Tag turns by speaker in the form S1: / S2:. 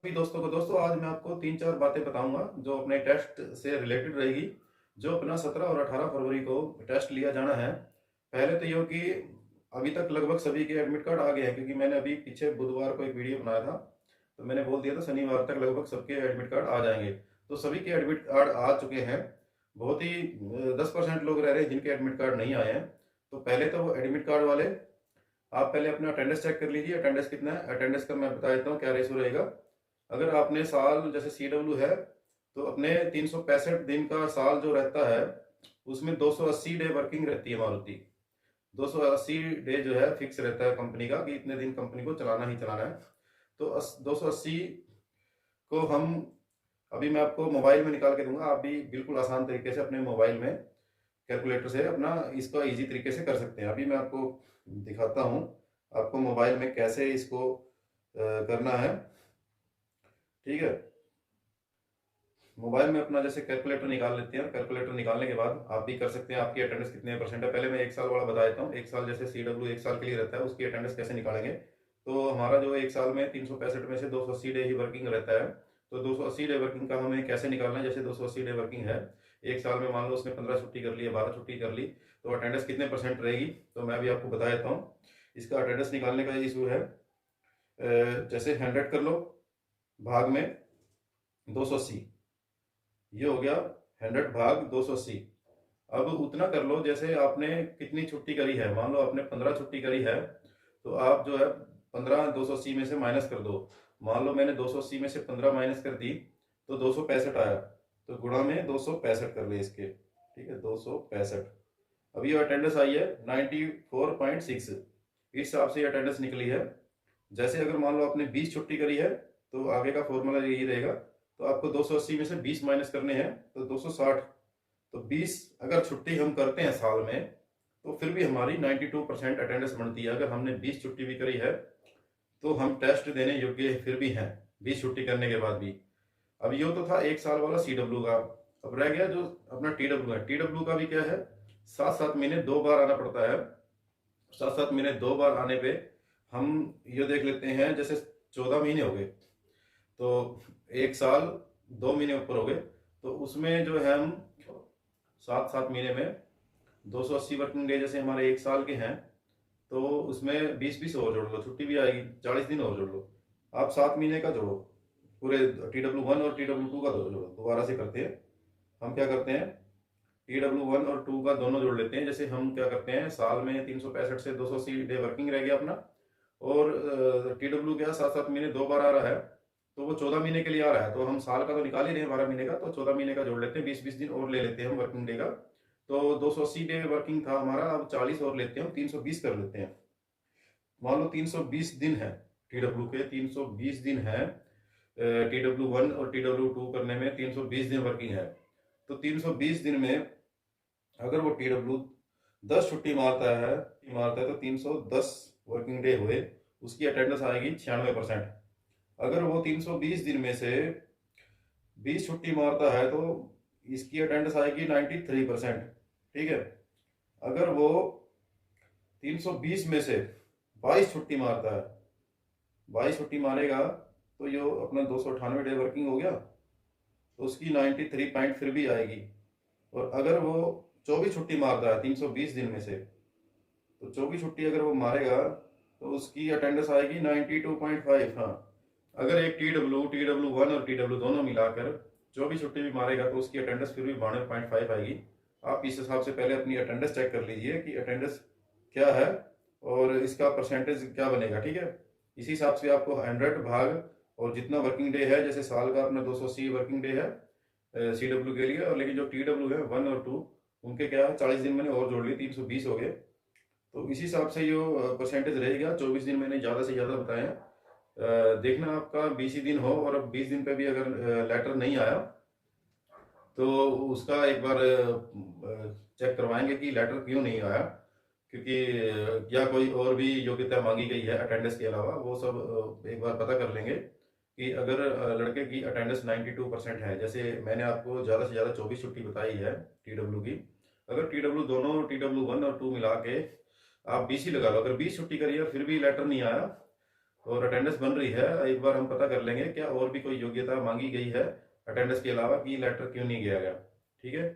S1: भी दोस्तों आज मैं आपको 3-4 बातें बताऊंगा जो अपने टेस्ट से रिलेटेड रहेगी। जो अपना 17 और 18 फरवरी को टेस्ट लिया जाना है। पहले तो ये कि अभी तक लगभग सभी के एडमिट कार्ड आ गए हैं, क्योंकि मैंने अभी पीछे बुधवार को एक वीडियो बनाया था, तो मैंने बोल दिया था शनिवार तक लगभग सबके एडमिट कार्ड आ जाएंगे। तो सभी के एडमिट कार्ड आ चुके हैं। बहुत ही 10% लोग रह रहे हैं जिनके एडमिट कार्ड नहीं आए हैं। तो पहले तो वो एडमिट कार्ड वाले, आप पहले अपना अटेंडेंस चेक कर लीजिए। अटेंडेंस कितना है, अटेंडेंस का मैं बता देता हूँ क्या रेशो रहेगा। अगर आपने साल जैसे CW है, तो अपने 365 दिन का साल जो रहता है, उसमें 280 डे वर्किंग रहती है मारुति। 280 डे जो है फिक्स रहता है कंपनी का कि इतने दिन कंपनी को चलाना ही चलाना है। तो 280 को हम, अभी मैं आपको मोबाइल में निकाल के दूंगा, आप भी बिल्कुल आसान तरीके से अपने मोबाइल में कैलकुलेटर से अपना इसका इजी तरीके से कर सकते हैं। अभी मैं आपको दिखाता हूँ आपको मोबाइल में कैसे इसको करना है। ठीक है, मोबाइल में अपना जैसे कैलकुलेटर निकाल लेते हैं। कैलकुलेटर निकालने के बाद आप भी कर सकते हैं आपकी अटेंडेंस कितने परसेंट है। पहले मैं एक साल वाला बता देता हूँ। एक साल जैसे CW एक साल के लिए रहता है, उसकी अटेंडेंस कैसे निकालेंगे। तो हमारा जो एक साल में 365 में से 280 डे ही वर्किंग रहता है। तो 280 डे वर्किंग का हमें कैसे निकालना है। जैसे 280 डे वर्किंग है, एक साल में मान लो उसने 15 छुट्टी कर ली है, 12 छुट्टी कर ली, तो अटेंडेंस कितने परसेंट रहेगी। तो मैं अभी आपको बता देता हूँ। इसका अटेंडेंस निकालने का इशू है, जैसे 100 कर लो भाग में 280, ये हो गया 100 भाग 280। अब उतना कर लो जैसे आपने कितनी छुट्टी करी है। मान लो आपने 15 छुट्टी करी है, तो आप जो है 15 280 में से माइनस कर दो। मान लो मैंने 280 में से 15 माइनस कर दी, तो 265 आया। तो गुणा में 265 कर ले इसके। ठीक है, 265। अब ये अटेंडेंस आई है 94.6। इस हिसाब से अटेंडेंस निकली है। जैसे अगर मान लो आपने 20 छुट्टी करी है, तो आगे का फॉर्मूला यही रहेगा। तो आपको 280 में से 20 माइनस करने हैं, तो 260। तो 20 अगर छुट्टी हम करते हैं साल में, तो फिर भी हमारी 92% अटेंडेंस बनती है। अगर हमने 20 छुट्टी भी करी है, तो हम टेस्ट देने योग्य फिर भी हैं 20 छुट्टी करने के बाद भी। अब ये तो था एक साल वाला CW का। अब रह गया जो अपना TW है। TW का भी क्या है, 7-7 महीने 2 बार आना पड़ता है। 7-7 महीने 2 बार आने पे हम ये देख लेते हैं, जैसे 14 महीने हो गए, तो एक साल 2 महीने ऊपर हो गए, तो उसमें जो है हम 7-7 महीने में 280 वर्किंग डे जैसे हमारे एक साल के हैं, तो उसमें 20-20 और जोड़ लो, छुट्टी भी आएगी, 40 दिन और जोड़ लो। आप 7 महीने का जोड़ो, पूरे TW1 और TW2 का जोड़ो। दोबारा से करते हैं, हम क्या करते हैं, TW1 और 2 का दोनों जोड़ लेते हैं। जैसे हम क्या करते हैं, साल में 365 से 280 डे वर्किंग रह गया अपना, और TW क्या 7-7 महीने 2 बार आ रहा है, तो वो 14 महीने के लिए आ रहा है। तो हम साल का तो निकाल ही रहे हैं 12 महीने का, तो 14 महीने का जोड़ लेते हैं, 20-20 दिन और ले लेते हैं हम वर्किंग डे का। तो 280 डे वर्किंग था हमारा, अब 40 और लेते हैं हम, 320 कर लेते हैं। मान लो 320 दिन है TW के, 320 दिन है TW1 और TW2 करने में 320 दिन वर्किंग है। तो 320 दिन में अगर वो TW 10 छुट्टी मारता है तो 310 वर्किंग डे हुए, उसकी अटेंडेंस आएगी 96%। अगर वो 320 दिन में से 20 छुट्टी मारता है, तो इसकी अटेंडेंस आएगी 93%। ठीक है, अगर वो 320 में से 22 छुट्टी मारता है, 22 छुट्टी मारेगा, तो ये अपना 298 डे वर्किंग हो गया, तो उसकी 93 पॉइंट फिर भी आएगी। और अगर वो 24 छुट्टी मारता है 320 दिन में से, तो 24 छुट्टी अगर वो मारेगा, तो उसकी अटेंडेंस आएगी 92.5। हाँ, अगर एक TW1 और TW दोनों मिलाकर 24 छुट्टी भी मारेगा, तो उसकी अटेंडेंस फिर भी 92.5 आएगी। आप इस हिसाब से पहले अपनी अटेंडेंस चेक कर लीजिए कि अटेंडेंस क्या है और इसका परसेंटेज क्या बनेगा। ठीक है, इसी हिसाब से आपको 100 भाग और जितना वर्किंग डे है, जैसे साल का अपना 280 वर्किंग डे है CW के लिए, और लेकिन जो TW है 1 और 2, उनके क्या है 40 दिन मैंने और जोड़ लिए, 320 हो गए। तो इसी हिसाब से जो परसेंटेज रहेगा, 24 दिन मैंने ज़्यादा से ज़्यादा बताया। देखना आपका 20 ही दिन हो, और अब 20 दिन पे भी अगर लेटर नहीं आया, तो उसका एक बार चेक करवाएंगे कि लेटर क्यों नहीं आया, क्योंकि क्या कोई और भी योग्यता मांगी गई है अटेंडेंस के अलावा, वो सब एक बार पता कर लेंगे। कि अगर लड़के की अटेंडेंस 92% है, जैसे मैंने आपको ज़्यादा से ज़्यादा 24 छुट्टी बताई है TW की, अगर TW दोनों TW1 और 2 मिला के आप 20 ही लगा लो, अगर 20 छुट्टी करी है फिर भी लेटर नहीं आया, और अटेंडेंस बन रही है, एक बार हम पता कर लेंगे क्या और भी कोई योग्यता मांगी गई है अटेंडेंस के अलावा कि लेटर क्यों नहीं दिया गया। ठीक है।